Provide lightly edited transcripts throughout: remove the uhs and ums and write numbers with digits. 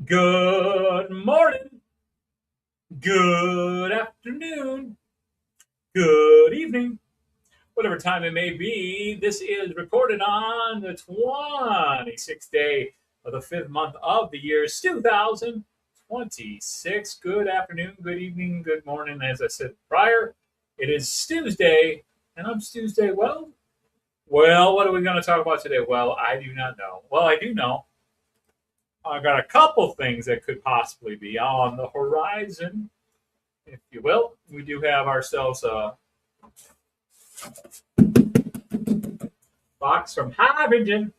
Good morning, good afternoon, good evening, whatever time it may be. This is recorded on the 26th day of the fifth month of the year 2026. Good afternoon, good evening, good morning. As I said prior, it is Stuesday, and I'm Stuesday. Well, what are we going to talk about today? Well, I do not know. Well, I do know. I got a couple things that could possibly be on the horizon, if you will. We do have ourselves a box from Harbinger.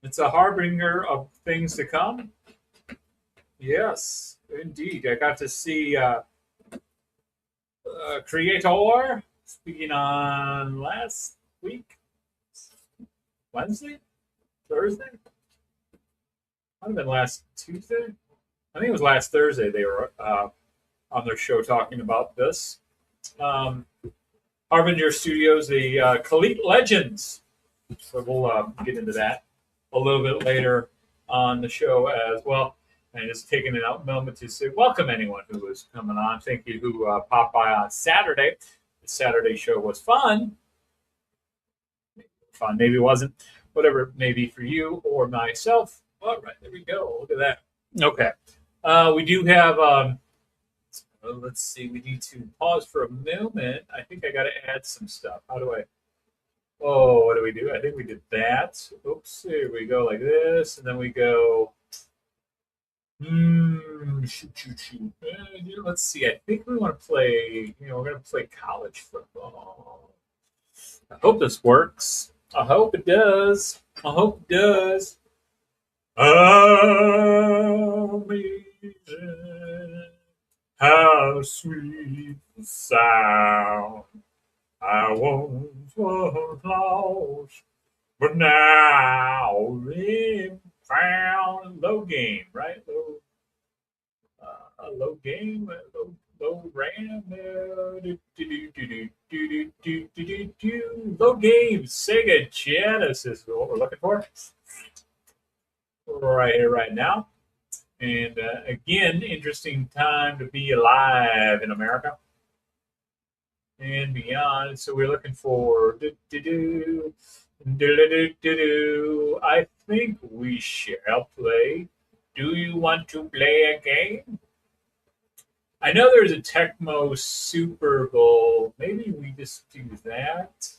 It's a harbinger of things to come. Yes, indeed. I got to see Creator speaking on last week, Wednesday, Thursday. Might have been last Tuesday. I think it was last Thursday they were on their show talking about this. Um, Harbinger Studios, the Khalid Legends. So we'll get into that a little bit later on the show as well. And just taking a moment to say welcome anyone who was coming on. Thank you who popped by on Saturday. The Saturday show was fun. Maybe it wasn't. Whatever it may be for you or myself. All right, there we go. Look at that. Okay. We do have let's see. We need to pause for a moment. I think I got to add some stuff. How do I? Oh, what do we do? I think we did that. Oops. Here we go like this, and then we go. Shoot. Let's see. I think we want to play. We're going to play college football. I hope this works. I hope it does. I hope it does. Amazing. How sweet the sound. I once was lost, but now I'm found. Low game, right? Low game, low ram. Low game, Sega Genesis is what we're looking for right here, right now. And again, interesting time to be alive in America and beyond. So we're looking for I think we shall play. Do you want to play a game? I know there's a Tecmo Super Bowl. Maybe we just do that.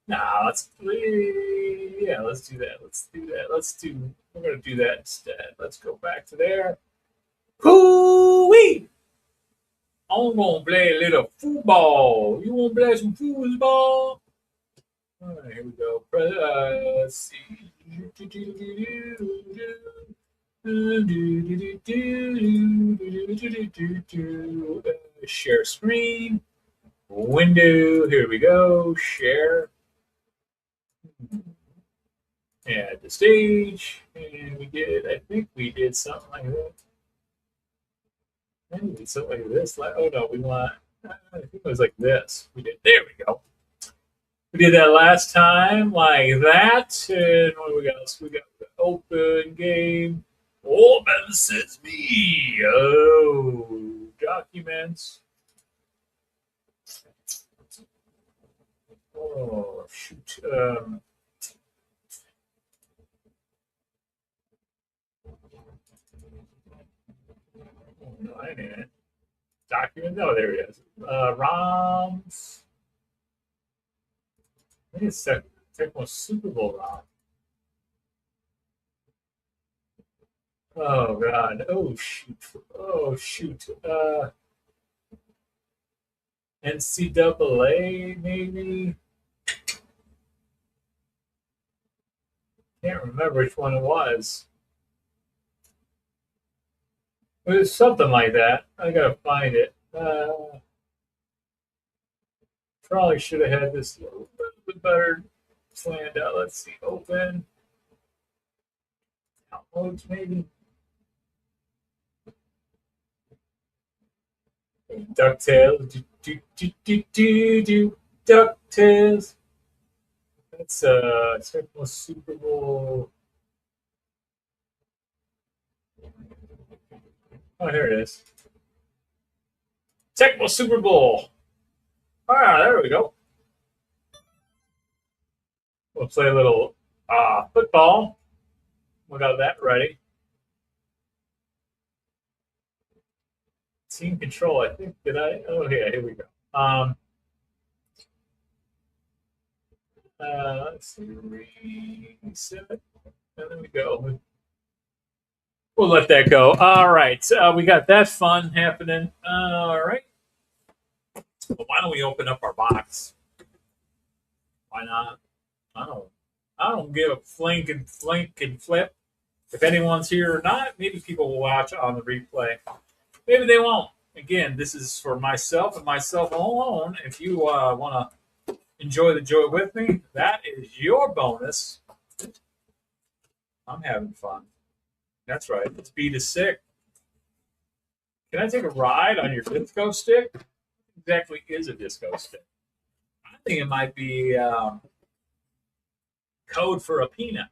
Nah, let's play. Yeah, let's do that. We're gonna do that instead. Let's go back to there. Hoo-wee! I'm gonna play a little football. You wanna play some football? All right, here we go. Let's see. Share screen. Window. Here we go. Share. Add the stage. And I think we did something like that. Maybe something like this. Oh no, I think it was like this. There we go. We did that last time, like that. And what do we got? We got the open game. Open Sesame. Oh, documents. Oh, shoot. No, I didn't. Documents. Oh, there it is. ROMs. I think it's Tecmo Super Bowl ROM. Oh God! Oh shoot! Oh shoot! NCAA maybe. Can't remember which one it was. It was something like that. I gotta find it. Probably should have had this a little bit better planned out. Let's see. Open. Downloads maybe. DuckTales. DuckTales. That's Super Bowl. Oh, here it is. Tecmo Super Bowl. Ah, there we go. We'll play a little football. We got that ready. Team control, I think. Did I? Oh, yeah, here we go. Let's see. Reset. And then we go. We'll let that go. All right. We got that fun happening. All right. Well, why don't we open up our box? Why not? I don't. I don't give a flink and flip if anyone's here or not. Maybe people will watch on the replay. Maybe they won't. Again, this is for myself and myself alone. If you want to enjoy the joy with me, that is your bonus. I'm having fun. That's right. This beat is sick. Can I take a ride on your disco stick? What exactly is a disco stick? I think it might be code for a peanut.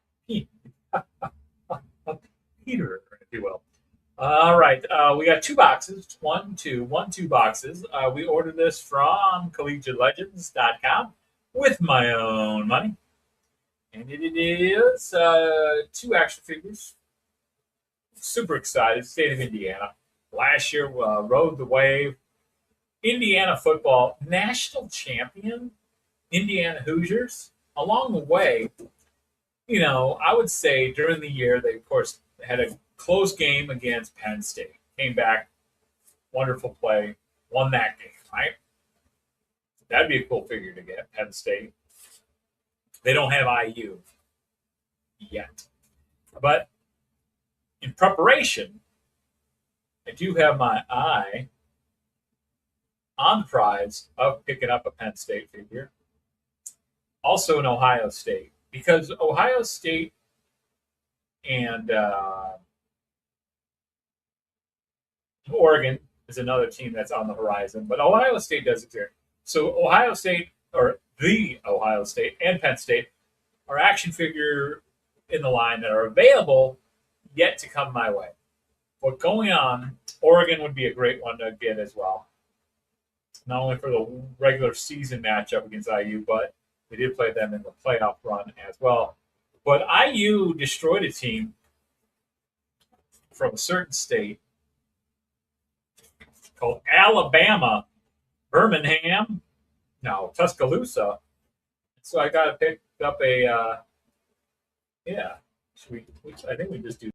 A Peter, if you will. All right. We got two boxes. One, two boxes. We ordered this from collegiatelegends.com with my own money. And it is two action figures. Super excited. State of Indiana. Last year, rode the wave. Indiana football national champion, Indiana Hoosiers. Along the way, I would say during the year, they, of course, had a close game against Penn State. Came back, wonderful play, won that game, right? That'd be a cool figure to get, Penn State. They don't have IU yet. But in preparation, I do have my eye on the prize of picking up a Penn State figure. Also in Ohio State, because Ohio State and Oregon is another team that's on the horizon, but Ohio State does exist. So Ohio State, or the Ohio State and Penn State, are action figure in the line that are available yet to come my way. What's going on, Oregon would be a great one to get as well. Not only for the regular season matchup against IU, but we did play them in the playoff run as well. But IU destroyed a team from a certain state called Alabama, Birmingham, no, Tuscaloosa. So I got to pick up a, yeah, I think we just do.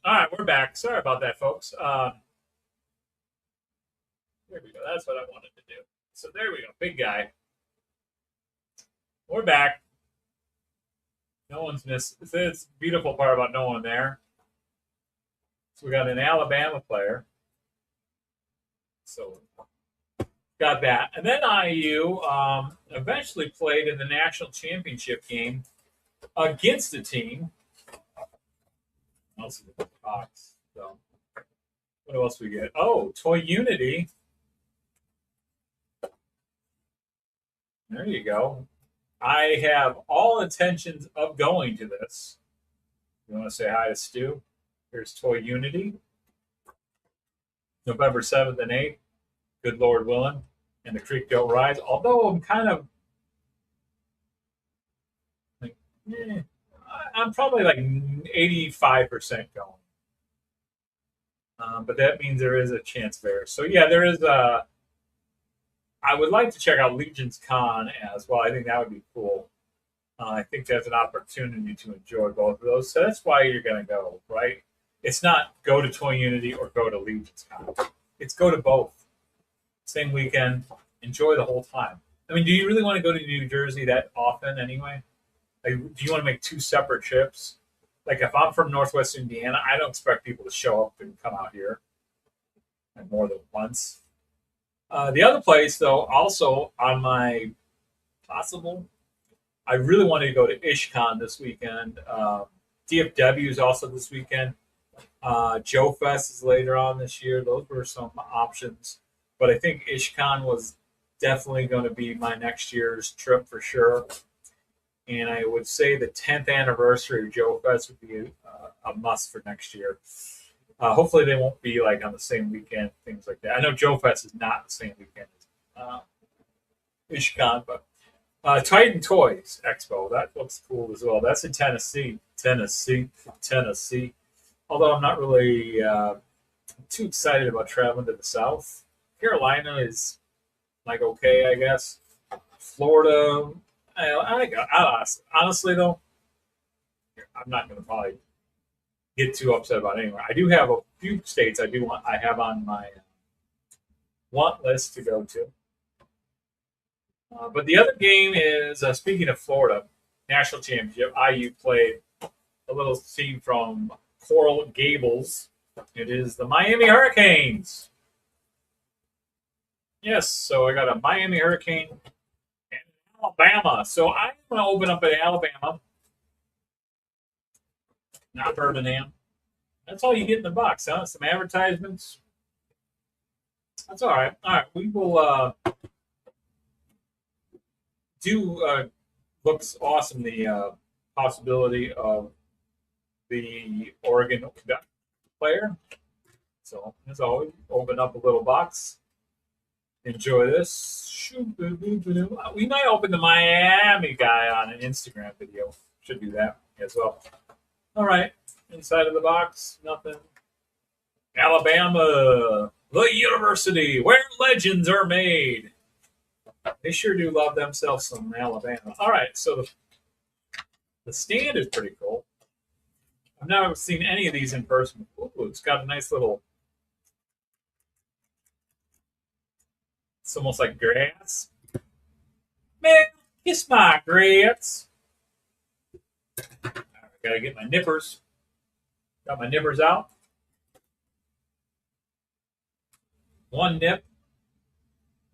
All right, we're back. Sorry about that, folks. There we go. That's what I wanted to do. So there we go. Big guy. We're back. No one's missed. It's a beautiful part about no one there. So we got an Alabama player. So got that. And then IU eventually played in the national championship game against a team. What else is in the box? So, what else we get? Oh, Toy Unity. There you go. I have all intentions of going to this. You want to say hi to Stu? Here's Toy Unity. November 7th and 8th. Good Lord willing. And the creek don't rise. Although I'm kind of like, I'm probably like 85% going. But that means there is a chance there. So yeah, there is a. I would like to check out Legion's Con as well. I think that would be cool. I think there's an opportunity to enjoy both of those. So that's why you're going to go, right? It's not go to Toy Unity or go to Legion's Con. It's go to both. Same weekend. Enjoy the whole time. I mean, do you really want to go to New Jersey that often anyway? Like, do you want to make two separate trips? Like, if I'm from Northwest Indiana, I don't expect people to show up and come out here and more than once. The other place, though, also on my possible, I really wanted to go to IshCon this weekend. DFW is also this weekend. Joe Fest is later on this year. Those were some options, but I think IshCon was definitely going to be my next year's trip for sure. And I would say the 10th anniversary of Joe Fest would be a must for next year. Hopefully, they won't be like on the same weekend, things like that. I know Joe Fest is not the same weekend as IshCon, but Titan Toys Expo, that looks cool as well. That's in Tennessee. Tennessee. Although I'm not really too excited about traveling to the South. Carolina is like okay, I guess. Florida, honestly though, I'm not going to probably get too upset about anywhere. I do have a few states I have on my want list to go to. But the other game is speaking of Florida national championship. IU played a little team from Coral Gables. It is the Miami Hurricanes. Yes, so I got a Miami Hurricane and Alabama. So I'm going to open up at Alabama, not Birmingham. That's all you get in the box, huh? Some advertisements. That's all right. All right, we will do. Looks awesome. The possibility of the Oregon Duck player. So as always, open up a little box. Enjoy this. We might open the Miami guy on an Instagram video. Should do that as well. All right. Inside of the box, nothing. Alabama, the university where legends are made. They sure do love themselves some Alabama. All right, so the stand is pretty cool. I've never seen any of these in person. Ooh, it's got a nice little. It's almost like grass. Man, kiss my grass. Right, gotta get my nippers. Got my nippers out. One nip.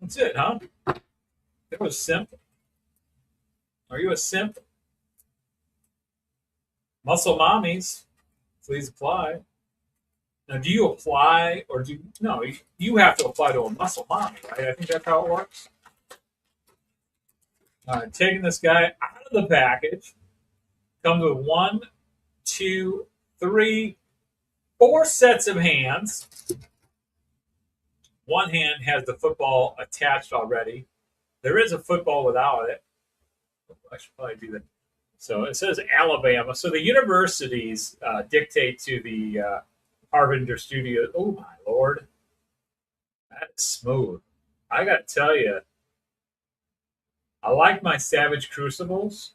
That's it, huh? That was simp. Are you a simp? Muscle mommies, please apply. Now, do you apply or do you, no? You have to apply to a muscle mommy, right? I think that's how it works. All right, taking this guy out of the package. Comes with 1, 2, 3, 4 sets of hands. One hand has the football attached already. There is a football without it. I should probably do that. So it says Alabama. So the universities dictate to the Harbinger Studio. Oh my lord, that's smooth. I got to tell you, I like my Savage Crucibles,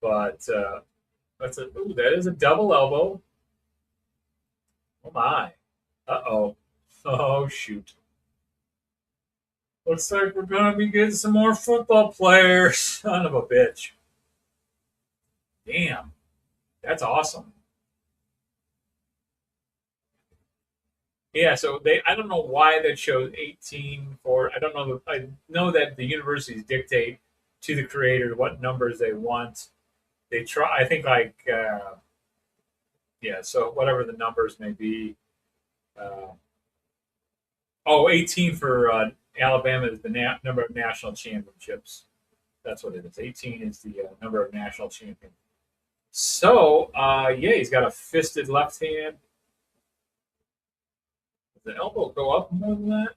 but that is a double elbow. Oh my. Uh-oh. Oh shoot. Looks like we're gonna be getting some more football players. Son of a bitch. Damn. That's awesome. Yeah, so I don't know why that shows 18 for I don't know I know that the universities dictate to the creator what numbers they want. They try I think like yeah, so whatever the numbers may be. Uh, 18 for Alabama is the number of national championships. That's what it is. 18 is the number of national champions. So, yeah, he's got a fisted left hand. Does the elbow go up more than that?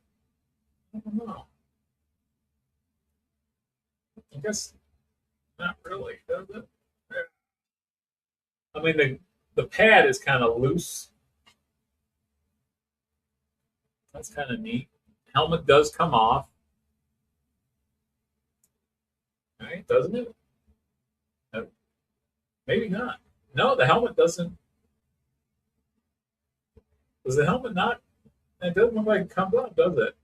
I don't know. I guess not really, does it? I mean, the pad is kind of loose. That's kind of neat. Helmet does come off. Right, doesn't it? Maybe not. No, the helmet doesn't. Does the helmet not? It doesn't look like it comes off, does it?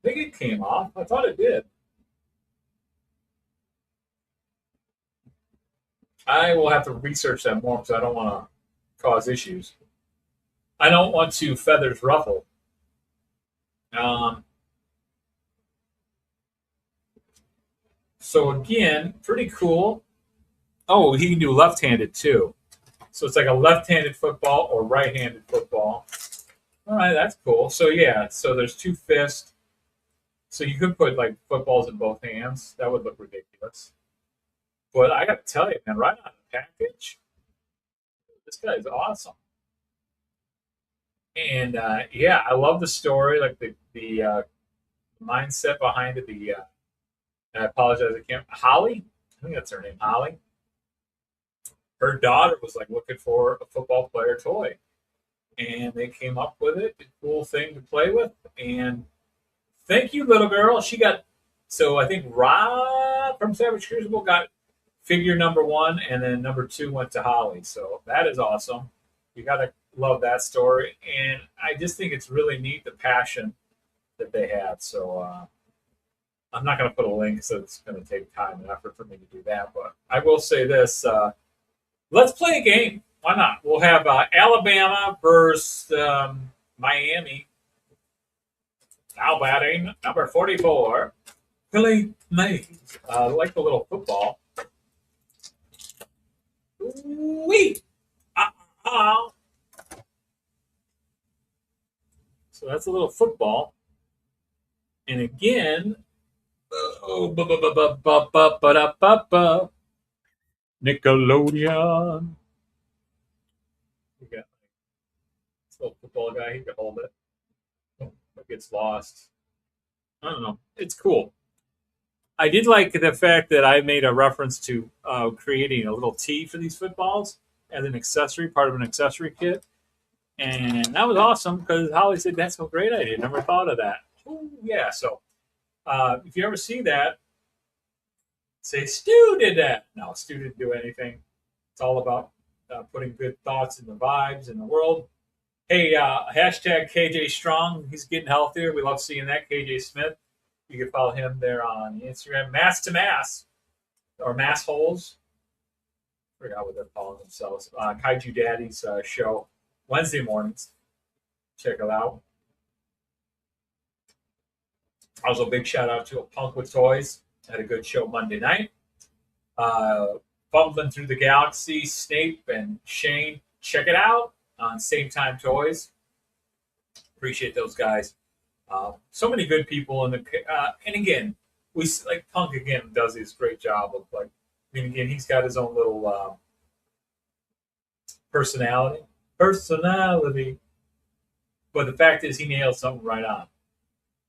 I think it came off. I thought it did. I will have to research that more because I don't want to cause issues. I don't want to feathers ruffle. So again, pretty cool. Oh, he can do left-handed too. So it's like a left-handed football or right-handed football. All right, that's cool. So yeah, so there's two fists. So you could put like footballs in both hands. That would look ridiculous. But I got to tell you, man, right on the package, this guy's awesome. And yeah, I love the story, like the mindset behind it. I apologize, I can't. Holly, I think that's her name, Holly. Her daughter was like looking for a football player toy, and they came up with it. A cool thing to play with. And thank you, little girl. She got so I think Rob from Savage Crucible got figure number one, and then number two went to Holly. So that is awesome. You gotta love that story, and I just think it's really neat the passion that they had. So I'm not gonna put a link, so it's gonna take time and effort for me to do that. But I will say this: let's play a game. Why not? We'll have Alabama versus Miami. Now batting number 44, Billy Mays. Like the little football. Wee! Uh-uh. So that's a little football. And again, Nickelodeon. We got this little football guy. He can hold it. It gets lost. I don't know. It's cool. I did like the fact that I made a reference to creating a little tee for these footballs as an accessory, part of an accessory kit. And that was awesome because Holly said, that's a great idea. Never thought of that. Ooh, yeah. So if you ever see that, say, Stu did that. No, Stu didn't do anything. It's all about putting good thoughts in the vibes in the world. Hey, hashtag KJ Strong. He's getting healthier. We love seeing that. KJ Smith. You can follow him there on Instagram. Mass to Mass or Mass Holes. I forgot what they're calling themselves. Kaiju Daddy's show Wednesday mornings. Check it out. Also, big shout out to a Punk with Toys. Had a good show Monday night. Bumbling Through the Galaxy, Snape and Shane. Check it out on Same Time Toys. Appreciate those guys. So many good people in the and again, we like Punk again does this great job of like. I mean, again, he's got his own little personality. Personality. But the fact is, he nails something right on.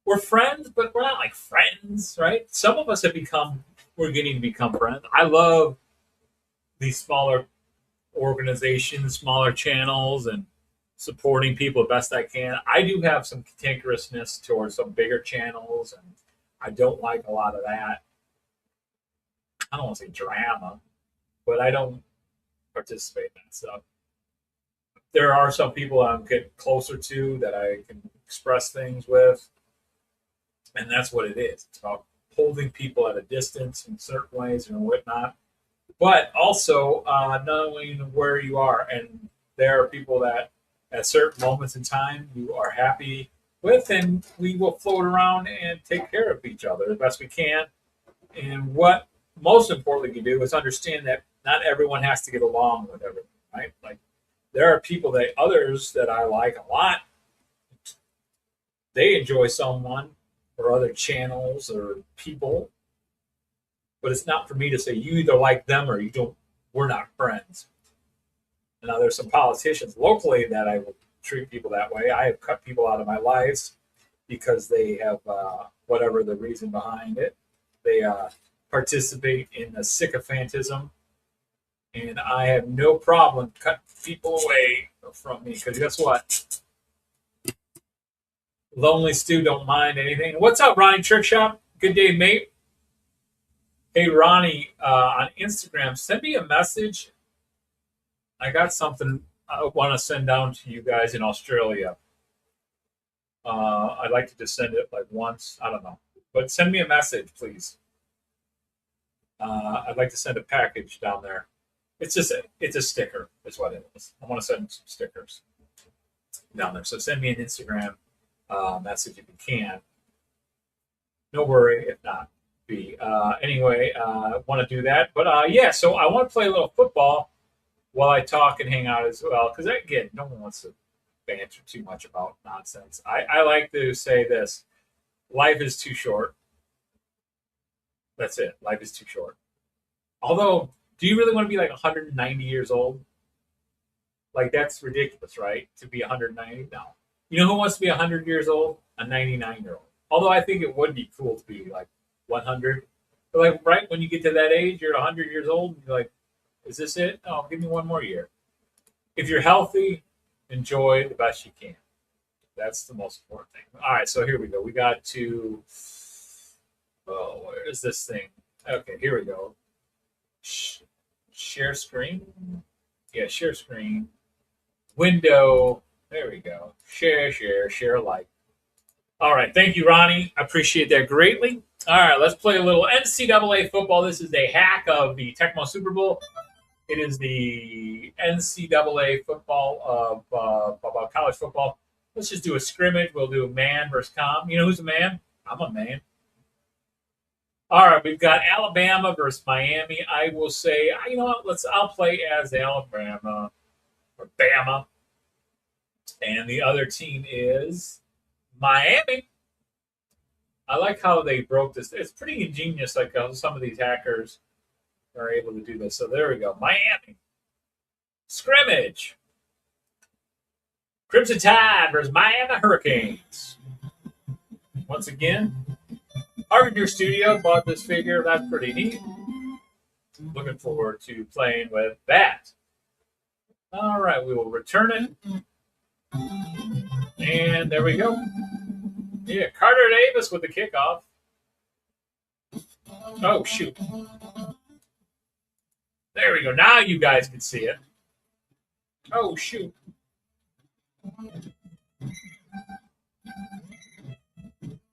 We're friends, but we're not like friends, right? Some of us have become, we're getting to become friends. I love these smaller organizations, smaller channels, and supporting people the best I can. I do have some cantankerousness towards some bigger channels, and I don't like a lot of that. I don't want to say drama, but I don't participate in that stuff. There are some people I'm getting closer to that I can express things with, and that's what it is. It's about holding people at a distance in certain ways and whatnot, but also knowing where you are. And there are people that at certain moments in time you are happy with, and we will float around and take care of each other the best we can. And what most importantly you do is understand that not everyone has to get along with everyone, right? Like there are people that others that I like a lot, they enjoy someone or other channels or people, but it's not for me to say you either like them or you don't. We're not friends. Now there's some politicians locally that I will treat people that way. I have cut people out of my lives because they have whatever the reason behind it. They participate in the sycophantism, and I have no problem cutting people away from me because guess what? Lonely Stu don't mind anything. What's up, Ronnie Trick Shop? Good day, mate. Hey, Ronnie, on Instagram, send me a message. I got something I want to send down to you guys in Australia. I'd like to just send it like once. I don't know. But send me a message, please. I'd like to send a package down there. It's a sticker, is what it is. I want to send some stickers down there. So send me an Instagram message if you can. No worry if not. be. Anyway, want to do that. But yeah, so I want to play a little football while I talk and hang out as well. Because again, no one wants to banter too much about nonsense. I like to say this: life is too short. That's it. Life is too short. Although, do you really want to be like 190 years old? Like that's ridiculous, right? To be 190? No. You know who wants to be 100 years old? A 99-year-old. Although I think it would be cool to be like 100. But like right when you get to that age, you're 100 years old, and you're like, is this it? No, give me one more year. If you're healthy, enjoy the best you can. That's the most important thing. All right, so here we go. We got to. Oh, where is this thing? Okay, here we go. Share screen. Yeah, share screen. Window. There we go. Share alike. All right. Thank you, Ronnie. I appreciate that greatly. All right. Let's play a little NCAA football. This is a hack of the Tecmo Super Bowl. It is the NCAA football of college football. Let's just do a scrimmage. We'll do man versus com. You know who's a man? I'm a man. All right. We've got Alabama versus Miami. I will say, you know what? I'll play as Alabama or Bama. And the other team is Miami. I like how they broke this. It's pretty ingenious, like how some of these hackers are able to do this. So there we go. Miami. Scrimmage. Crimson Tide versus Miami Hurricanes. Once again, Harvard Studio bought this figure. That's pretty neat. Looking forward to playing with that. All right, we will return it. And there we go. Yeah, Carter Davis with the kickoff. Oh, shoot. There we go. Now you guys can see it. Oh, shoot.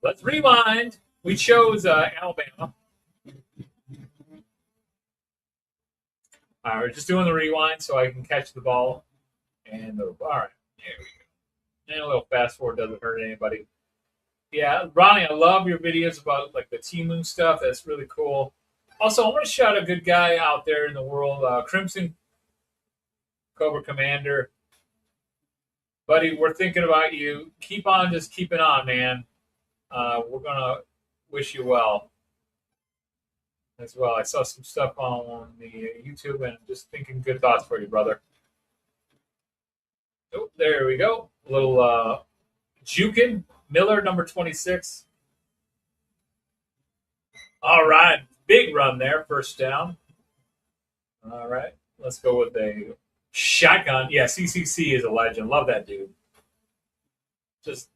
Let's rewind. We chose Alabama. All right, we're just doing the rewind so I can catch the ball. And all right, there we go. And a little fast forward doesn't hurt anybody. Yeah, Ronnie, I love your videos about like the Timu stuff. That's really cool. Also, I want to shout a good guy out there in the world, Crimson Cobra Commander. Buddy, we're thinking about you. Keep on just keeping on, man. We're going to wish you well as well. I saw some stuff on the YouTube and just thinking good thoughts for you, brother. Oh, there we go. A little Jukin Miller, number 26. All right. Big run there. First down. All right. Let's go with a shotgun. Yeah, CCC is a legend. Love that dude. Just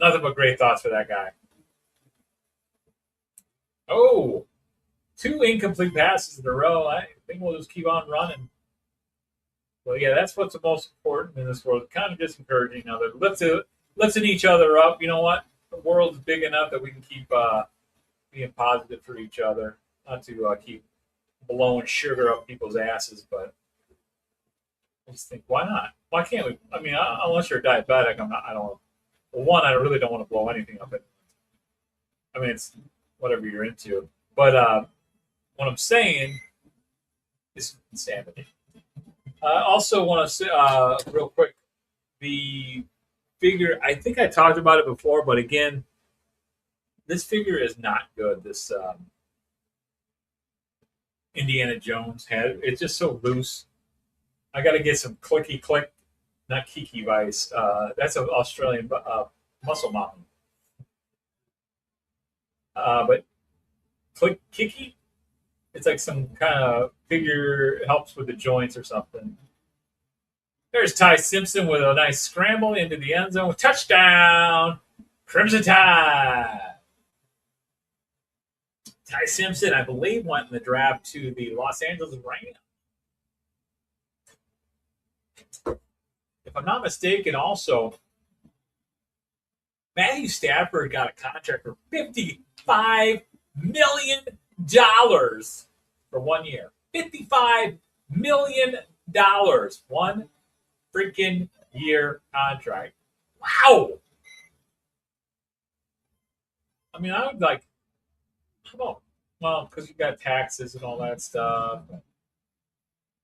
nothing but great thoughts for that guy. Oh, 2 incomplete passes in a row. I think we'll just keep on running. Well, yeah, that's what's the most important in this world. Kind of just encouraging each other, lifting each other up. You know what? The world's big enough that we can keep being positive for each other, not to keep blowing sugar up people's asses. But I just think, why not? Why can't we? I mean, unless you're diabetic, I'm not. I don't. Well, one, I really don't want to blow anything up. I mean, it's whatever you're into. But what I'm saying is insanity. I also want to say, real quick, the figure, I think I talked about it before, but again, this figure is not good. This Indiana Jones head, it's just so loose. I got to get some clicky click, not Kiki Vice. That's an Australian muscle mountain. But click Kiki, it's like some kind of figure helps with the joints or something. There's Ty Simpson with a nice scramble into the end zone. Touchdown! Crimson Tide! Ty Simpson, I believe, went in the draft to the Los Angeles Rams. If I'm not mistaken, also, Matthew Stafford got a contract for $55 million for 1 year. $55 million. 1 freaking year contract. Wow. I mean, I would like, Oh, well, because you got taxes and all that stuff.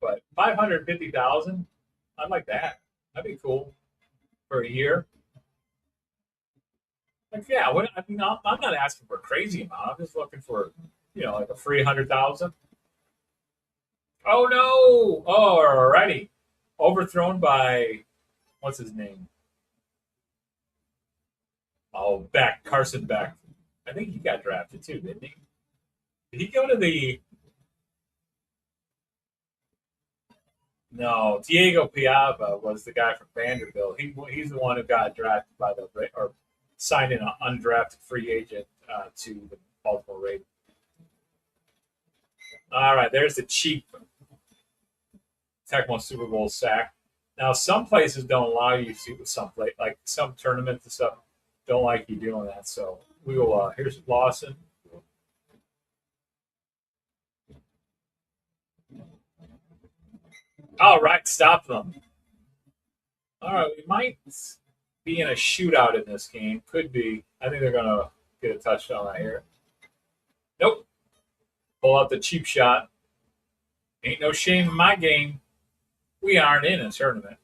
But 550,000, I'd like that. That'd be cool for a year. Like, yeah, what, I mean, I'm not asking for a crazy amount. I'm just looking for, like a 300,000. Oh no! Oh, alrighty. Overthrown by what's his name? Oh, Beck, Carson Beck. I think he got drafted too, didn't he? Did he go to the? No, Diego Piava was the guy from Vanderbilt. He's the one who got drafted by the or signed in an undrafted free agent to the Baltimore Ravens. All right, there's the cheap Tecmo Super Bowl sack. Now, some places don't allow you to with some play, like some tournaments and stuff, don't like you doing that. So we will. Here's Lawson. All right, stop them. All right, we might be in a shootout in this game. Could be. I think they're gonna get a touchdown right here. Nope. Pull out the cheap shot. Ain't no shame in my game. We aren't in a tournament.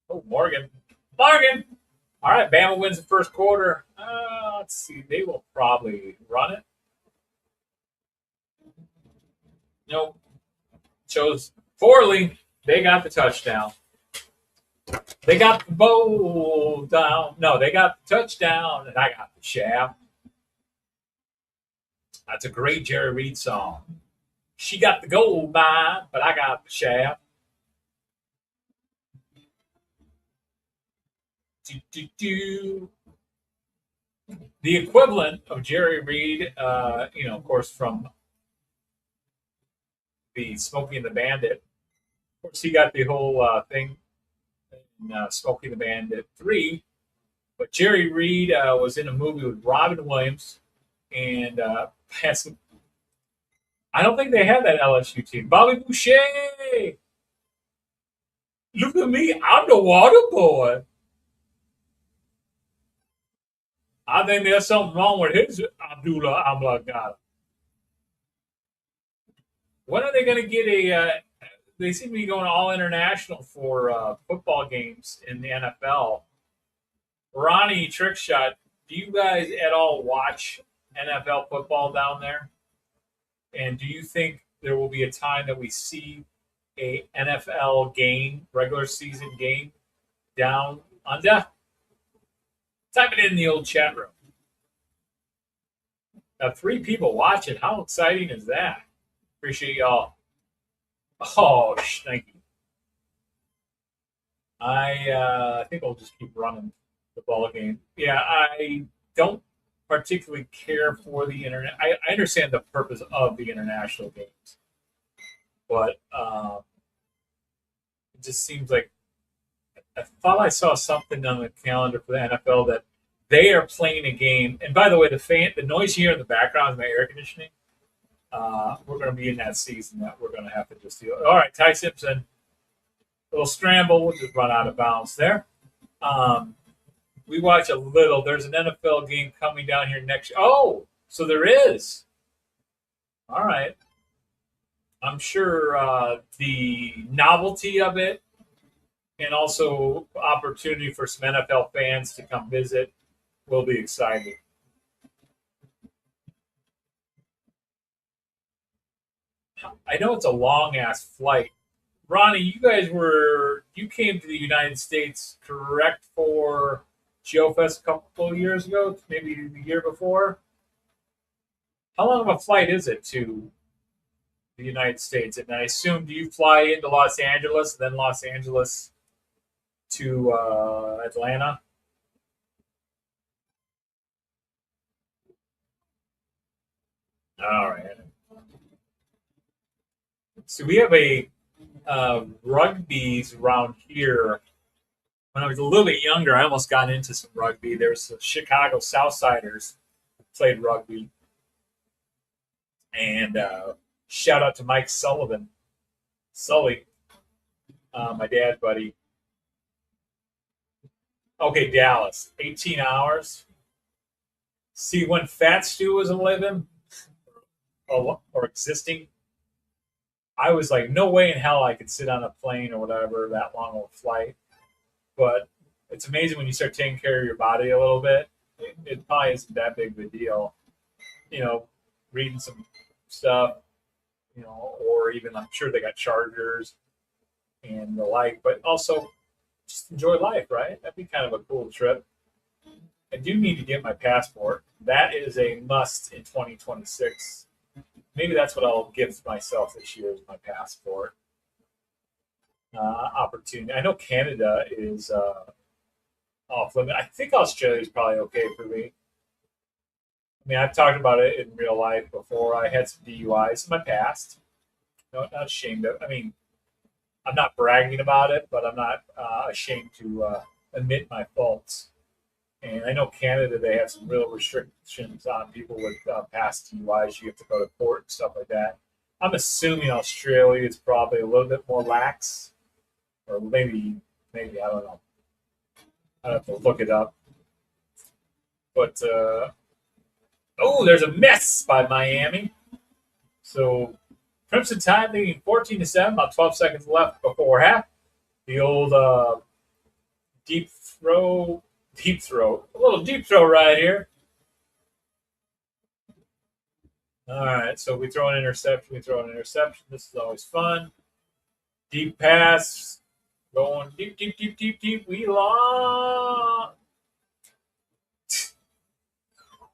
Oh, Morgan. Morgan! All right, Bama wins the first quarter. Let's see. They will probably run it. Nope. Chose poorly. They got the touchdown. They got the bowl down. No, they got the touchdown, and I got the shaft. That's a great Jerry Reed song. She got the gold mine, but I got the shaft. Do, do, do. The equivalent of Jerry Reed, of course, from the Smokey and the Bandit. Of course, he got the whole thing in Smokey and the Bandit 3. But Jerry Reed was in a movie with Robin Williams and had some. I don't think they had that LSU team. Bobby Boucher! Look at me, I'm the water boy. I think there's something wrong with his Abdullah Amla. When are they going to get a? They seem to be going all international for football games in the NFL. Ronnie Trickshot, do you guys at all watch NFL football down there? And do you think there will be a time that we see a NFL game, regular season game, down under? Type it in the old chat room. Now, 3 people watching. How exciting is that? Appreciate y'all. Oh, thank you. I think I'll just keep running the ball game. Yeah, I don't particularly care for the internet. I understand the purpose of the international games, but it just seems like I thought I saw something on the calendar for the NFL that they are playing a game. And by the way, the noise here in the background is my air conditioning. We're going to be in that season that we're going to have to just deal. All right, Ty Simpson, little scramble. We'll just run out of bounds there. We watch a little. There's an NFL game coming down here next. Oh, so there is. All right. I'm sure the novelty of it and also opportunity for some NFL fans to come visit will be exciting. I know it's a long ass flight. Ronnie, you came to the United States, correct, for GeoFest a couple of years ago, maybe the year before. How long of a flight is it to the United States? And I assume, do you fly into Los Angeles, then Los Angeles to Atlanta? All right. So we have a rugby's around here. When I was a little bit younger, I almost got into some rugby. There's the Chicago Southsiders who played rugby. And shout out to Mike Sullivan. Sully, my dad's buddy. Okay, Dallas, 18 hours. See, when Fat Stu was living or existing, I was like, no way in hell I could sit on a plane or whatever that long of a flight. But it's amazing when you start taking care of your body a little bit. It probably isn't that big of a deal. You know, reading some stuff, or even I'm sure they got chargers and the like, but also just enjoy life, right? That'd be kind of a cool trip. I do need to get my passport. That is a must in 2026. Maybe that's what I'll gift myself this year is my passport opportunity. I know Canada is off limit. I think Australia is probably okay for me. I mean, I've talked about it in real life before. I had some DUIs in my past. No, not ashamed of. I mean, I'm not bragging about it, but I'm not ashamed to admit my faults. And I know Canada, they have some real restrictions on people with past DUIs. You have to go to court and stuff like that. I'm assuming Australia is probably a little bit more lax, or maybe I don't know. I have to look it up. But oh, there's a mess by Miami. So Crimson Tide leading 14-7, about 12 seconds left before half. The old deep throw, a little deep throw right here. All right, so we throw an interception. This is always fun. Deep pass, going deep. We lost.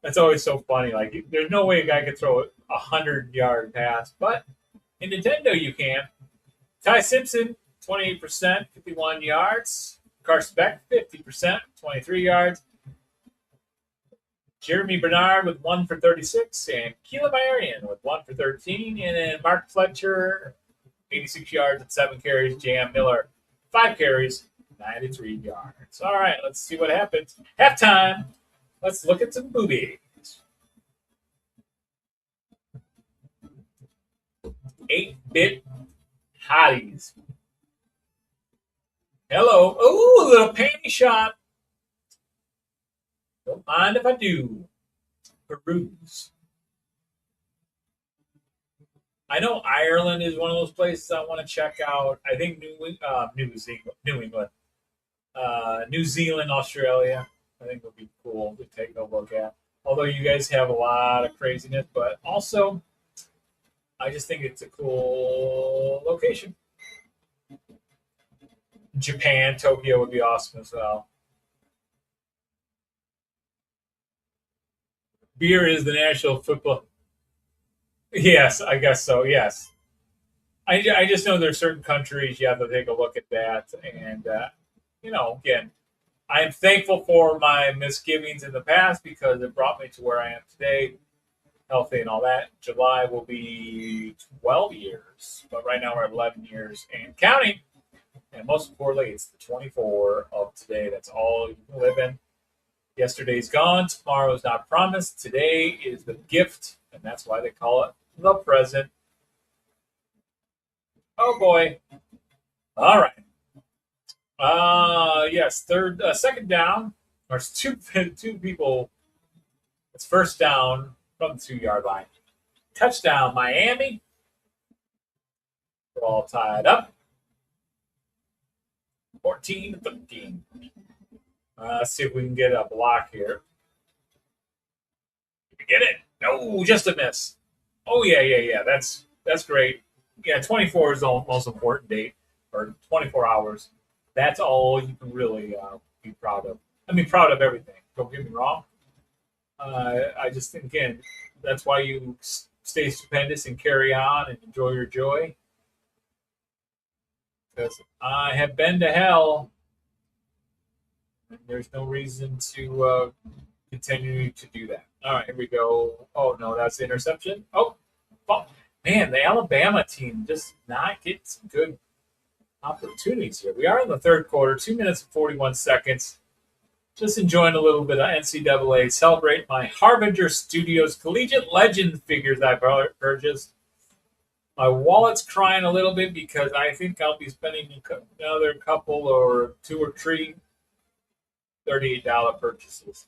That's always so funny. Like, there's no way a guy could throw a 100-yard pass, but in Nintendo you can. Ty Simpson, 28%, 51 yards. Carson Beck, 50%, 23 yards. Jeremy Bernard with 1 for 36, and Keelan Marion with 1 for 13, and then Mark Fletcher, 86 yards and 7 carries. Jam Miller, 5 carries, 93 yards. All right, let's see what happens. Halftime. Let's look at some boobies. 8-bit hotties. Hello. Ooh, a little panty shot. Don't mind if I do. Peruse. I know Ireland is one of those places I want to check out. I think New England, New Zealand, Australia. I think would be cool to take a look at. Although you guys have a lot of craziness, but also I just think it's a cool location. Japan, Tokyo would be awesome as well. Beer is the national football. Yes, I guess so. Yes, I just know there's certain countries you have to take a look at that, and again, I am thankful for my misgivings in the past because it brought me to where I am today, healthy and all that. July will be 12 years, but right now we're at 11 years and counting. And most importantly, it's the 24 of today. That's all you can live in. Yesterday's gone. Tomorrow is not promised. Today is the gift, and that's why they call it the present. Oh boy! All right. Yes. Second down. There's two people. It's first down from the 2-yard line. Touchdown, Miami. We're all tied up. 14-13. Let's see if we can get a block here. Did we get it? No, just a miss. Oh yeah. That's great. Yeah, 24 is the most important date, or 24 hours. That's all you can really be proud of. I mean, proud of everything. Don't get me wrong. I just think, again, that's why you stay stupendous and carry on and enjoy your joy. Because I have been to hell, and there's no reason to continue to do that. All right, here we go. Oh, no, that's the interception. Oh, man, the Alabama team just not getting some good opportunities here. We are in the third quarter, 2 minutes and 41 seconds. Just enjoying a little bit of NCAA. Celebrate my Harbinger Studios Collegiate Legend figures I purchased. My wallet's crying a little bit because I think I'll be spending another couple or 2 or 3 $38 purchases.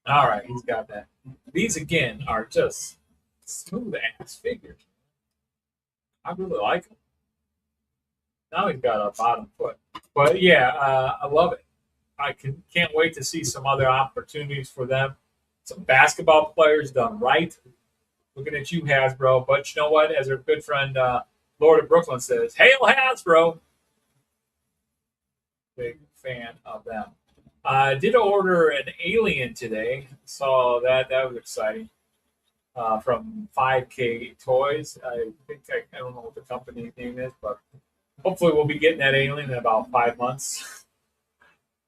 All right, he's got that. These again are just smooth ass figures. I really like them. Now he's got a bottom foot, but yeah, I love it. Can't wait to see some other opportunities for them. Some basketball players done right. Looking at you, Hasbro. But you know what? As our good friend Lord of Brooklyn says, "Hail Hasbro!" Big fan of them. I did order an Alien today. Saw that. That was exciting. From 5K Toys. I don't know what the company name is, but hopefully we'll be getting that Alien in about 5 months.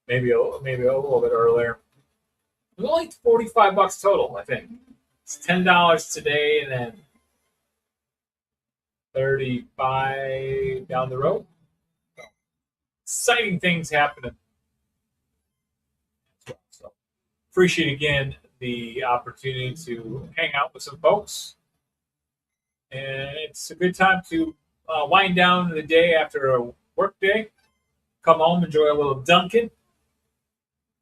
maybe a little bit earlier. It was only $45 total, I think. It's $10 today, and then 35 down the road. So, exciting things happening. So, appreciate again the opportunity to hang out with some folks, and it's a good time to wind down the day after a work day. Come home, enjoy a little Dunkin'.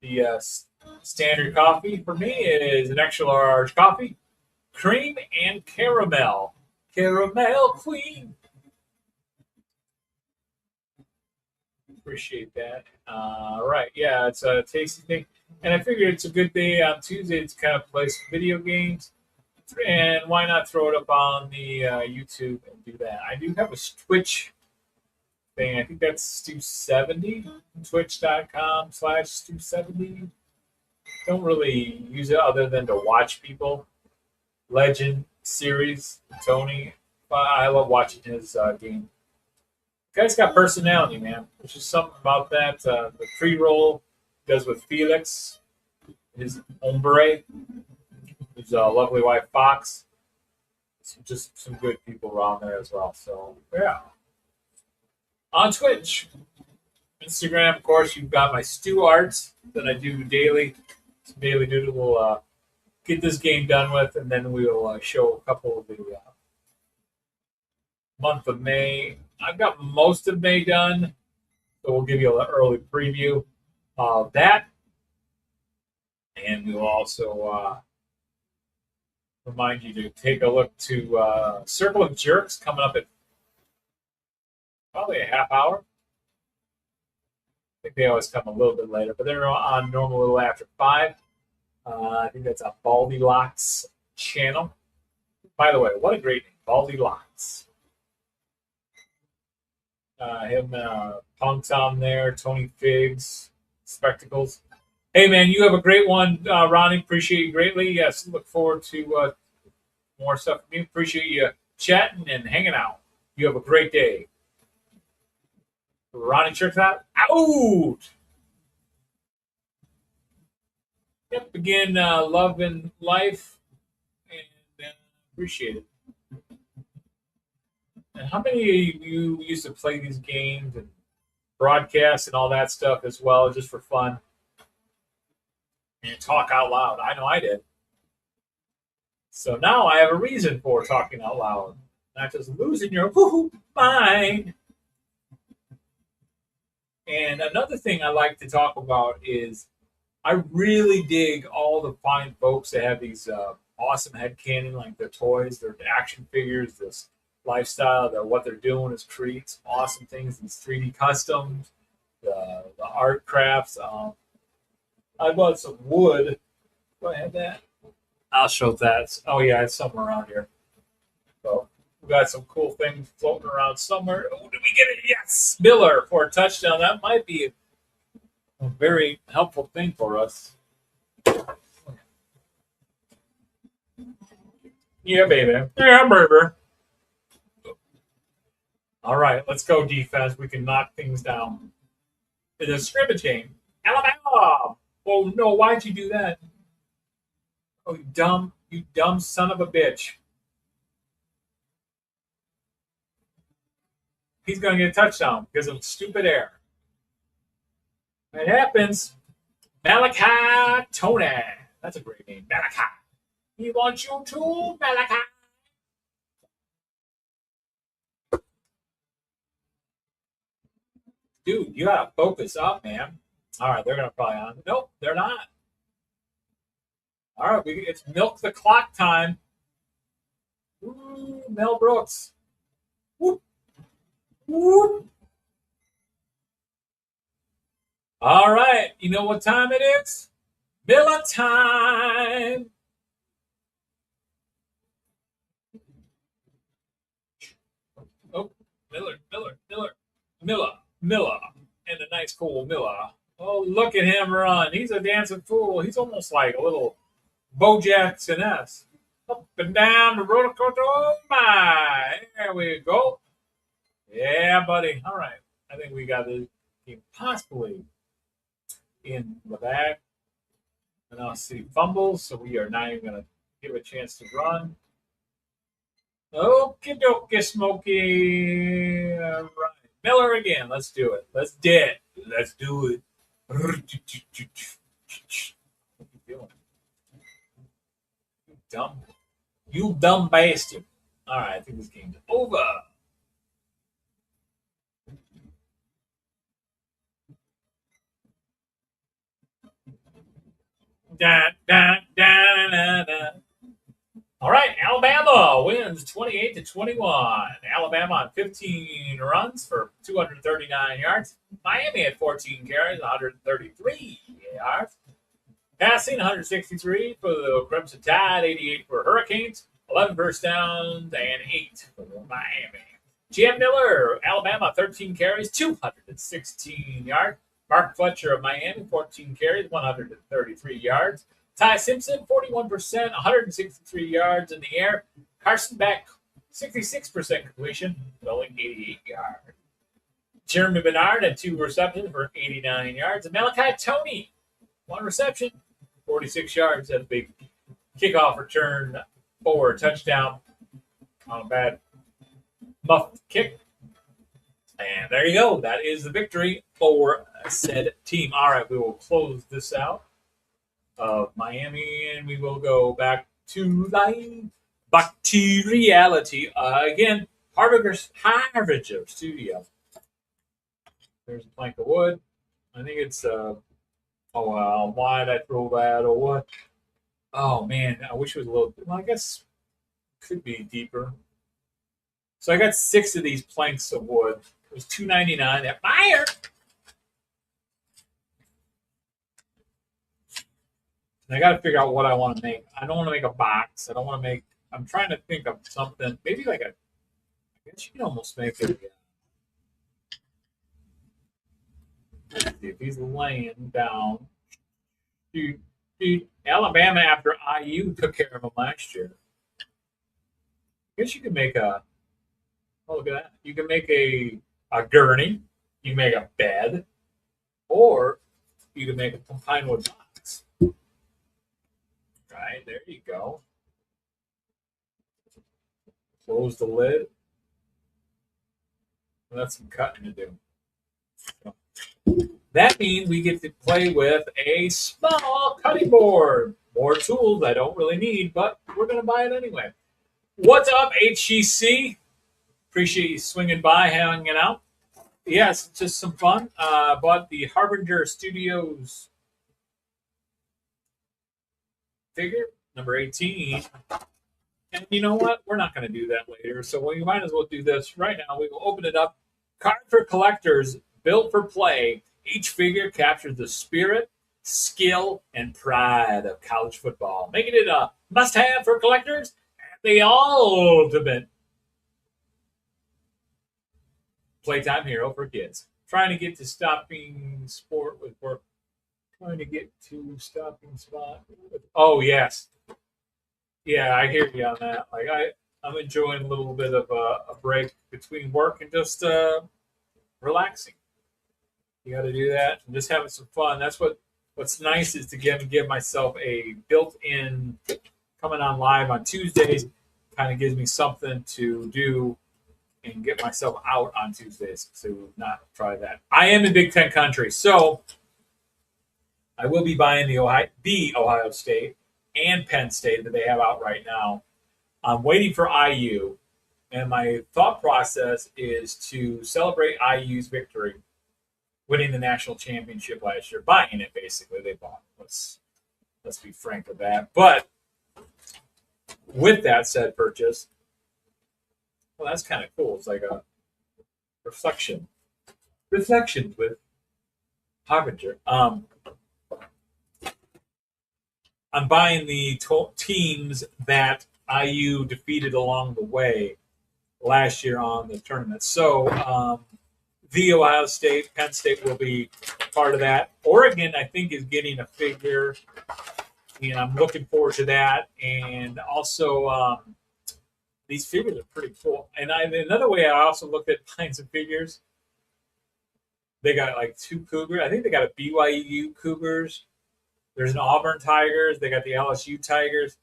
The standard coffee for me is an extra large coffee, cream and caramel. Caramel queen. Appreciate that. Right, yeah, it's a tasty thing. And I figured it's a good day on Tuesday to kind of play some video games. And why not throw it up on the YouTube and do that? I do have a Twitch thing. I think that's Stu70, twitch.com/Stu70. Don't really use it other than to watch people. Legend series, Tony. I love watching his game. The guy's got personality, man. There's just something about that. The pre-roll he does with Felix, his hombre, his lovely wife Fox. Just some good people around there as well. So yeah. On Twitch, Instagram, of course, you've got my Stu Arts that I do daily. Some daily doodle. We'll get this game done with, and then we'll show a couple of the month of May. I've got most of May done, so we'll give you an early preview of that. And we'll also remind you to take a look to Circle of Jerks coming up at probably a half hour. I think they always come a little bit later, but they're on normal a little after 5. I think that's a Baldy Locks channel. By the way, what a great name, Baldy Locks. Punk's on there, Tony Figs, Spectacles. Hey, man, you have a great one, Ronnie. Appreciate you greatly. Yes, look forward to more stuff from you. Appreciate you chatting and hanging out. You have a great day. Ronnie Church out. Yep, again, love and life, and appreciate it. And how many of you used to play these games and broadcast and all that stuff as well, just for fun? And talk out loud. I know I did. So now I have a reason for talking out loud, not just losing your mind. And another thing I like to talk about is I really dig all the fine folks that have these awesome headcanon, like their toys, their action figures, this lifestyle, that what they're doing is create some awesome things, these 3D customs, the art crafts. I bought some wood. Do I have that? I'll show that. Oh yeah, it's somewhere around here. So we got some cool things floating around somewhere. Oh, did we get it? Yes, Miller for a touchdown. That might be a very helpful thing for us. Yeah, baby. Yeah, baby. All right, let's go defense. We can knock things down. It's a scrimmage game. Alabama. Oh no! Why'd you do that? Oh, you dumb son of a bitch. He's going to get a touchdown because of stupid air. It happens. Malachi Tony. That's a great name. Malachi. He wants you to, Malachi. Dude, you got to focus up, man. All right, they're going to probably on. Nope, they're not. All right, it's milk the clock time. Ooh, Mel Brooks. Whoop, whoop. All right, you know what time it is? Miller time. Oh, Miller, and a nice cool Miller. Oh, look at him run. He's a dancing fool. He's almost like a little Bojack Finesse. Up and down the roller coaster. Oh, my. There we go. Yeah, buddy. All right. I think we got this game possibly in the bag. And I'll see fumbles, so we are not even going to give a chance to run. Okie dokie, Smokey. All right. Miller again. Let's do it. Let's do it. Let's do it. What are you doing? You dumb. You dumb bastard. All right. I think this game's over. Da, da, da, da, da. All right, Alabama wins 28-21. Alabama on 15 runs for 239 yards. Miami had 14 carries, 133 yards. Passing 163 for the Crimson Tide, 88 for Hurricanes, 11 first downs, and 8 for Miami. Jam Miller, Alabama, 13 carries, 216 yards. Mark Fletcher of Miami, 14 carries, 133 yards. Ty Simpson, 41%, 163 yards in the air. Carson Beck, 66% completion, only 88 yards. Jeremy Bernard had 2 receptions for 89 yards. And Malachi Tony, 1 reception, 46 yards. Had a big kickoff return for a touchdown on a bad muffed kick. And there you go. That is the victory for said team. All right, we will close this out of Miami, and we will go back to life, back to reality again. Harbinger Studio. There's a plank of wood. I think it's oh well, why did I throw that or what? Oh man, I wish it was a little. Well, I guess it could be deeper. So I got 6 of these planks of wood. It was $2.99 at Meijer. I got to figure out what I want to make. I don't want to make a box. I don't want to make. I'm trying to think of something. Maybe like a. I guess you can almost make it. Let's see if he's laying down. Dude, Alabama after IU took care of him last year. I guess you can make a. Oh, look at that. You can make a gurney. You can make a bed, or you can make a pine wood box. Right, there you go. Close the lid. That's some cutting to do. So, that means we get to play with a small cutting board. More tools I don't really need, but we're going to buy it anyway. What's up, HGC? Appreciate you swinging by, hanging out. Yes, just some fun. Bought the Harbinger Studios figure, number 18. And you know what? We're not going to do that later. So we might as well do this right now. We will open it up. Card for collectors, built for play. Each figure captures the spirit, skill, and pride of college football, making it a must-have for collectors and the ultimate playtime hero for kids. Trying to get to stopping sport with work. Trying to get to stopping spot. Oh, yes. Yeah, I hear you on that. Like I'm enjoying a little bit of a break between work and just relaxing. You got to do that and just having some fun. That's what's nice is to give myself a built-in coming on live on Tuesdays. Kind of gives me something to do and get myself out on Tuesdays to not try that. I am in Big Ten country, so I will be buying the Ohio State and Penn State that they have out right now. I'm waiting for IU, and my thought process is to celebrate IU's victory winning the national championship last year, buying it basically. They bought it. Let's be frank with that. But with that said purchase, well, that's kind of cool. It's like a reflections with Harbinger. I'm buying the teams that IU defeated along the way last year on the tournament. So the Ohio State, Penn State will be part of that. Oregon, I think, is getting a figure, and I'm looking forward to that. And also, these figures are pretty cool. And another way I also looked at buying some figures, they got like 2 Cougars. I think they got a BYU Cougars. There's an Auburn Tigers. They got the LSU Tigers.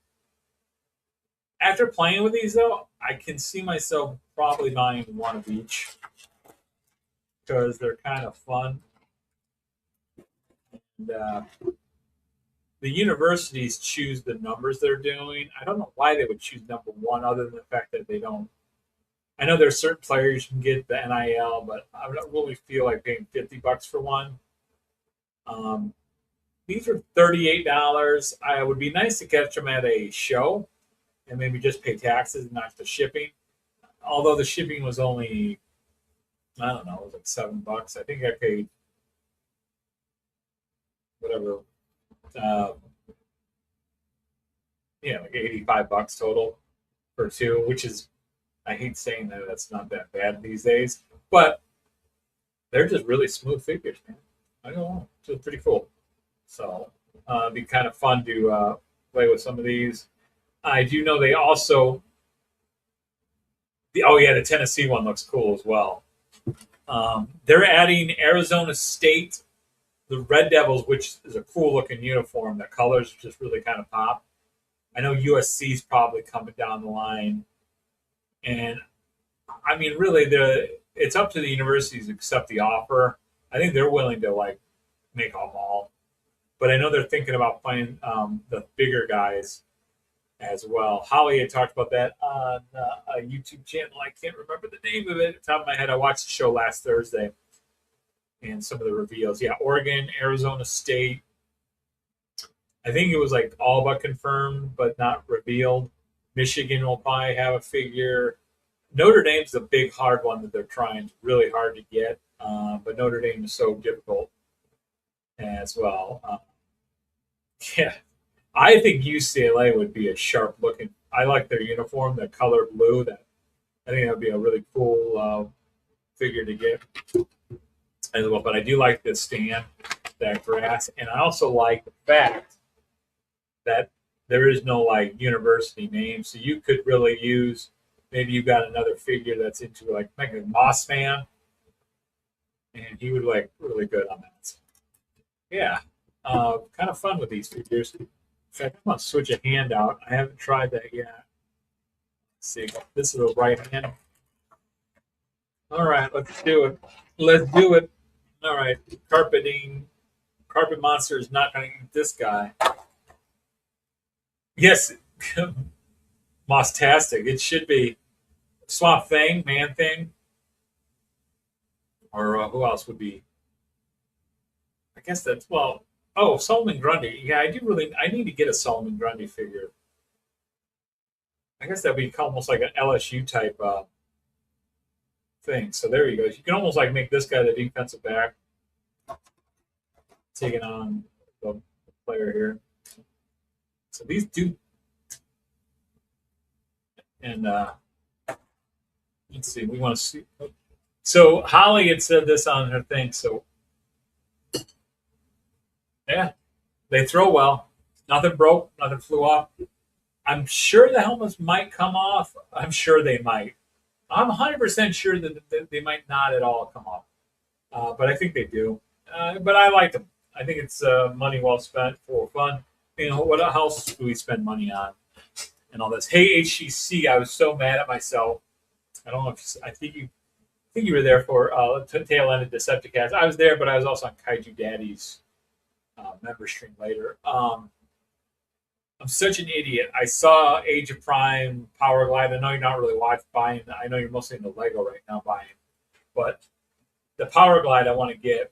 After playing with these, though, I can see myself probably buying one of each because they're kind of fun. And the universities choose the numbers they're doing. I don't know why they would choose number 1 other than the fact that they don't. I know there's certain players you can get the NIL, but I don't really feel like paying $50 for one. These are $38. I would be nice to catch them at a show and maybe just pay taxes and not the shipping. Although the shipping was only, I don't know, it was like $7. I think I paid whatever, like $85 total for 2, which is, I hate saying that that's not that bad these days, but they're just really smooth figures, man. I don't know, it's just pretty cool. So it'd be kind of fun to play with some of these. I do know they also, the Tennessee one looks cool as well. They're adding Arizona State, the Red Devils, which is a cool looking uniform. The colors just really kind of pop. I know USC's probably coming down the line. And I mean, really, it's up to the universities to accept the offer. I think they're willing to like make them all. But I know they're thinking about playing the bigger guys as well. Holly had talked about that on a YouTube channel. I can't remember the name of it at the top of my head. I watched the show last Thursday and some of the reveals. Yeah, Oregon, Arizona State. I think it was like all but confirmed, but not revealed. Michigan will probably have a figure. Notre Dame's the big, hard one that they're trying really hard to get. But Notre Dame is so difficult as well. Yeah, I think UCLA would be a sharp looking. I like their uniform, the color blue. I think that would be a really cool figure to get as well. But I do like the stand, that grass, and I also like the fact that there is no like university name, so you could really use. Maybe you got another figure that's into like a Moss fan, and he would like really good on that. So, yeah. Kind of fun with these figures. In fact, I'm going to switch a hand out. I haven't tried that yet. Let's see, this is a right hand. All right, let's do it. All right, Carpet Monster is not going to eat this guy. Yes, Moss-tastic. It should be Swamp Thing, Man Thing, or who else would be? I guess that's Solomon Grundy. Yeah, I need to get a Solomon Grundy figure. I guess that'd be almost like an LSU type thing. So there you go. You can almost like make this guy the defensive back, taking on the player here. So these do, and let's see. We want to see. So Holly had said this on her thing. So yeah, they throw well. Nothing broke. Nothing flew off. I'm sure the helmets might come off. I'm sure they might. I'm 100% sure that they might not at all come off. But I think they do. But I like them. I think it's money well spent for fun. You know, what else do we spend money on and all this? Hey, HCC, I was so mad at myself. I don't know if I think you were there for tail end of Decepticast. I was there, but I was also on Kaiju Daddy's member stream later. I'm such an idiot. I saw Age of Prime, Power Glide. I know you're not really buying. I know you're mostly into Lego right now buying, but the Power Glide I want to get.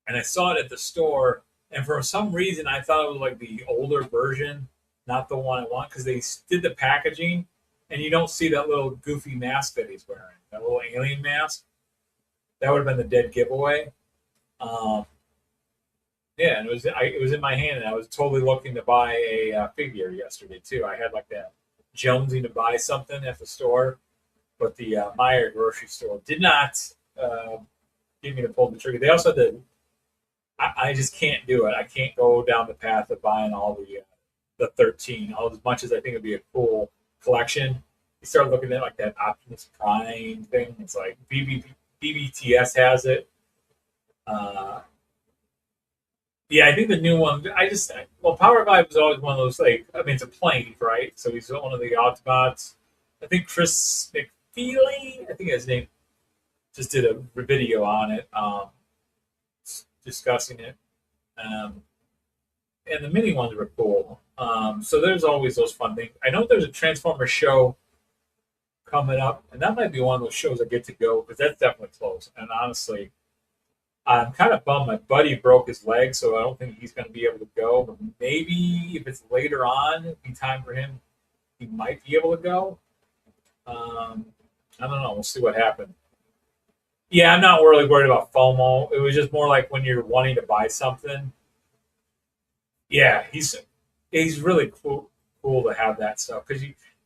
and I saw it at the store, and for some reason I thought it was like the older version, not the one I want, because they did the packaging, and you don't see that little goofy mask that he's wearing, that little alien mask. That would have been the dead giveaway. Um, yeah, and it was in my hand, and I was totally looking to buy a figure yesterday too. I had like that jonesing to buy something at the store, but the Meyer grocery store did not get me to pull the trigger. They also had I just can't do it. I can't go down the path of buying all the 13. All as much as I think it'd be a cool collection, you start looking at like that Optimus Prime thing. It's like BBTS has it. Uh, yeah, I think the new one. Power Vibe was always one of those like. I mean, it's a plane, right? So he's one of the Autobots. I think Chris McFeely, I think his name, just did a video on it, discussing it. Um, and the mini ones were cool. So there's always those fun things. I know there's a Transformer show coming up, and that might be one of those shows I get to go because that's definitely close. And honestly, I'm kind of bummed. My buddy broke his leg, so I don't think he's going to be able to go. But maybe if it's later on, it'd be time for him. He might be able to go. I don't know. We'll see what happens. Yeah, I'm not really worried about FOMO. It was just more like when you're wanting to buy something. Yeah, he's really cool to have that stuff because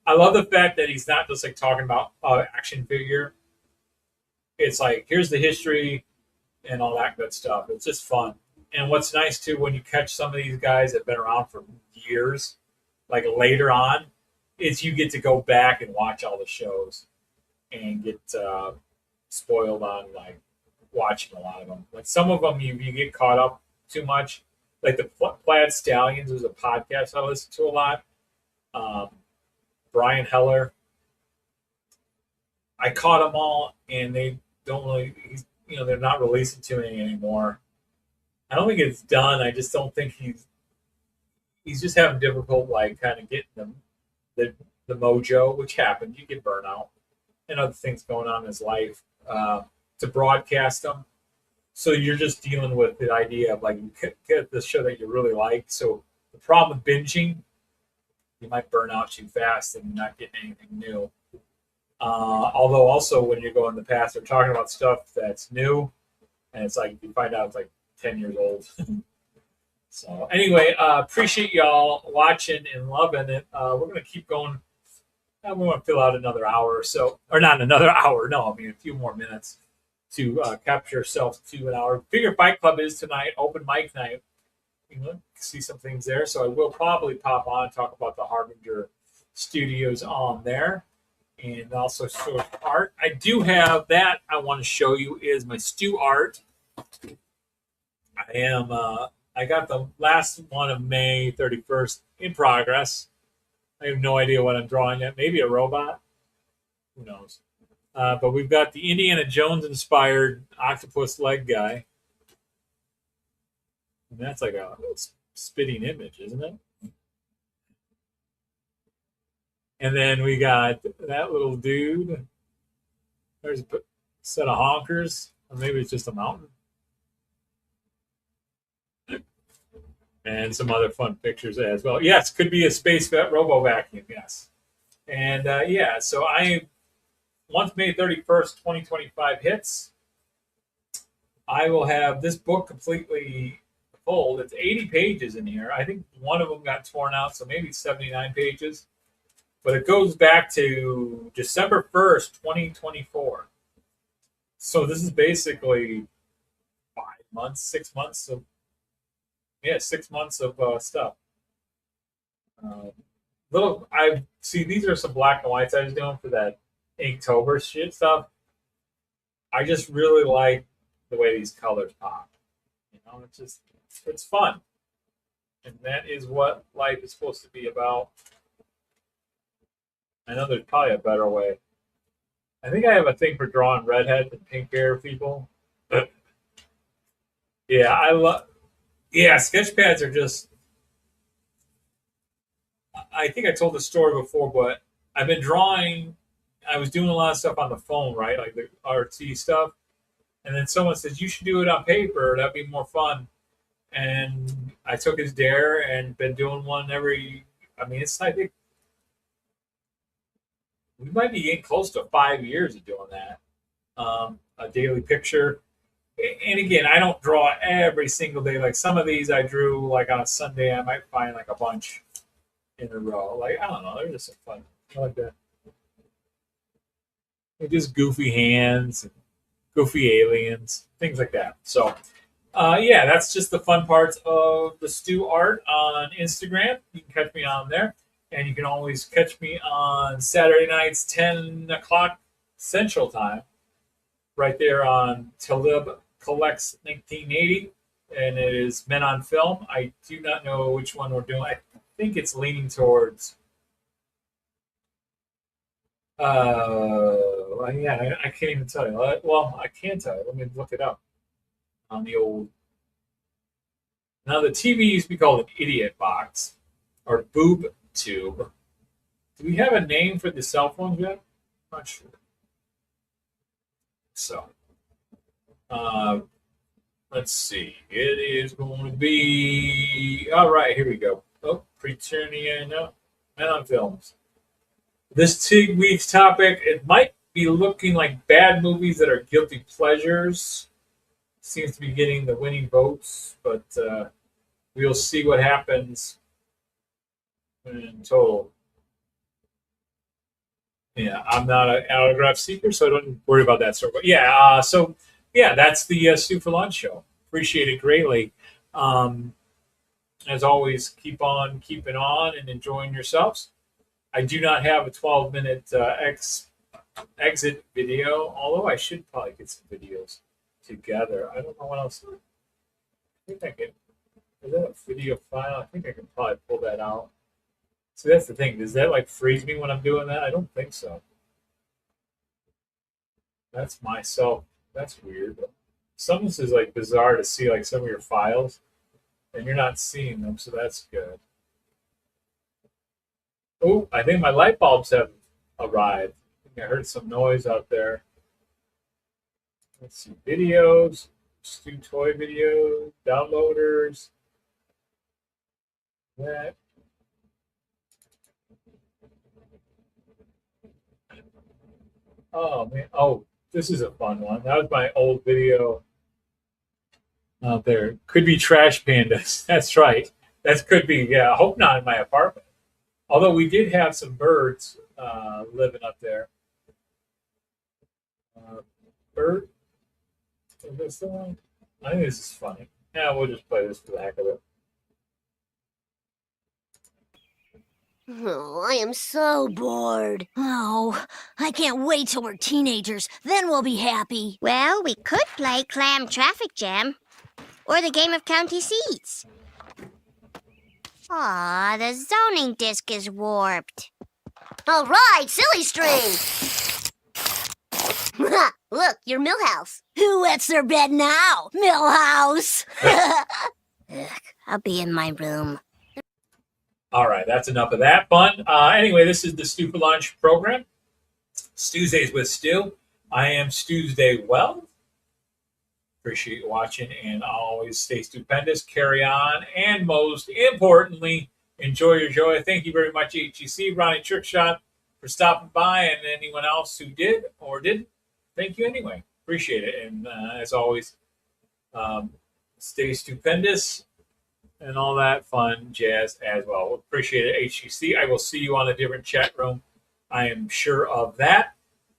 I love the fact that he's not just like talking about action figure. It's like here's the history and all that good stuff. It's just fun. And what's nice too when you catch some of these guys that have been around for years, like later on, is you get to go back and watch all the shows and get spoiled on like watching a lot of them. Like some of them you get caught up too much. Like the Plaid Stallions was a podcast I listened to a lot. Um, Brian Heller, I caught them all, and they don't really. They're not releasing too many anymore. I don't think it's done. I just don't think he's just having difficult like kind of getting the mojo, which happened. You get burnout and other things going on in his life to broadcast them. So you're just dealing with the idea of like you get the show that you really like. So the problem with binging, you might burn out too fast and not getting anything new. Although also when you go in the past, they're talking about stuff that's new, and it's like you find out it's like 10 years old. So anyway, appreciate y'all watching and loving it. We're gonna keep going. We want to fill out another hour or so, or not another hour. No, I mean a few more minutes to capture ourselves to an hour. Figure Fight Club is tonight, open mic night. You know, see some things there. So I will probably pop on and talk about the Harbinger Studios on there. And also source art. I do have that I want to show you is my Stu art. I got the last one of May 31st in progress. I have no idea what I'm drawing yet. Maybe a robot. Who knows? But we've got the Indiana Jones inspired octopus leg guy. And that's like a spitting image, isn't it? And then we got that little dude. There's a set of honkers. Or maybe it's just a mountain. And some other fun pictures as well. Yes, could be a space vet robo vacuum. Yes. And so once May 31st, 2025 hits, I will have this book completely full. It's 80 pages in here. I think one of them got torn out, so maybe 79 pages. But it goes back to December 1st, 2024. So this is basically 5 months, 6 months of 6 months of stuff. I see these are some black and whites I was doing for that Inktober shit stuff. I just really like the way these colors pop. It's fun. And that is what life is supposed to be about. I know there's probably a better way. I think I have a thing for drawing redheads and pink hair people. Yeah, I love. Yeah, sketch pads are just. I think I told the story before, but I've been drawing. I was doing a lot of stuff on the phone, right? Like the RT stuff. And then someone says, you should do it on paper. That'd be more fun. And I took his dare and been doing one I mean, I think we might be getting close to 5 years of doing that. A daily picture. And again, I don't draw every single day. Like some of these I drew like on a Sunday, I might find like a bunch in a row. Like, I don't know. They're just so fun. I like that. They're just goofy hands, goofy aliens, things like that. So, yeah, that's just the fun parts of the Stu Art on Instagram. You can catch me on there. And you can always catch me on Saturday nights, 10 o'clock Central Time, right there on Talib Collects 1980. And it is Men on Film. I do not know which one we're doing. I think it's leaning towards. Yeah, I can't even tell you. Well, I can tell you. Let me look it up on the old. Now, the TV used to be called an idiot box or boob tube. Do we have a name for the cell phones yet? I'm not sure. So, let's see. It is going to be. All right, here we go. Oh, Preternian. No, Men on Films. This week's topic, it might be looking like bad movies that are guilty pleasures. Seems to be getting the winning votes, but we'll see what happens in total. Yeah, I'm not an autograph seeker, so I don't worry about that sort. But yeah, that's the Stu for Lunch show. Appreciate it greatly. As always, keep on keeping on and enjoying yourselves. I do not have a 12-minute exit video, although I should probably get some videos together. I don't know what else. I think I can. Is that a video file? I think I can probably pull that out. See, that's the thing. Does that like freeze me when I'm doing that? I don't think so. That's myself. That's weird. Some of this is like bizarre to see like some of your files, and you're not seeing them, so that's good. Oh, I think my light bulbs have arrived. I think I heard some noise out there. Let's see. Videos, Stu Toy videos, downloaders. That. Oh, man. Oh, this is a fun one. That was my old video out there. Could be trash pandas. That's right. That could be, yeah. I hope not in my apartment. Although we did have some birds living up there. Bird? Is this the one? I think this is funny. Yeah, we'll just play this for the heck of it. Oh, I am so bored. Oh, I can't wait till we're teenagers. Then we'll be happy. Well, we could play Clam Traffic Jam. Or the game of County Seats. Aw, the zoning disc is warped. All right, silly string! Look, your Millhouse. Who wets their bed now? Millhouse! Ugh, I'll be in my room. All right, that's enough of that fun. Anyway, this is the Stu for Lunch program. Stuesdays with Stu. I am Stuesday Well. Appreciate you watching, and always stay stupendous, carry on, and most importantly, enjoy your joy. Thank you very much, HEC, Ronnie Trickshot, for stopping by, and anyone else who did or didn't. Thank you anyway. Appreciate it. And as always, stay stupendous and all that fun jazz as well. Appreciate it, HEC. I will see you on a different chat room. I am sure of that.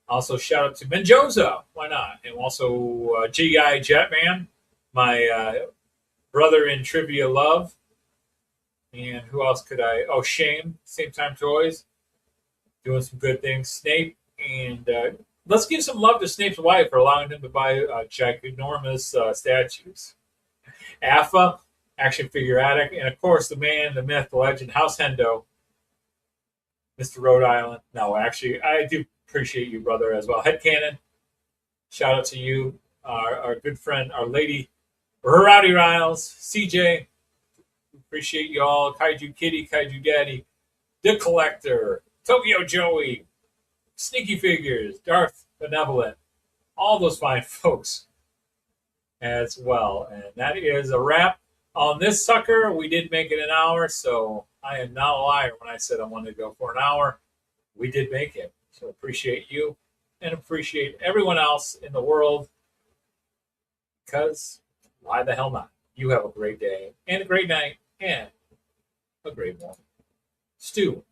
Also, shout out to Menjoza. Why not? And also G.I. Jetman, my brother in Trivia Love. And who else could I? Oh, Shame, Same Time Toys. Doing some good things. Snape. And let's give some love to Snape's wife for allowing him to buy ginormous statues. AFA, Action Figure Addict. And, of course, the man, the myth, the legend, House Hendo, Mr. Rhode Island. No, actually, I do appreciate you, brother, as well. Headcanon, shout out to you, our good friend, our lady, Rowdy Riles, CJ, appreciate you all, Kaiju Kitty, Kaiju Daddy, The Collector, Tokyo Joey, Sneaky Figures, Darth Benevolent, all those fine folks. as well. And that is a wrap on this sucker. We did make it an hour, so I am not a liar when I said I wanted to go for an hour. We did make it. So appreciate you and appreciate everyone else in the world, because why the hell not? You have a great day and a great night and a great morning. Stu.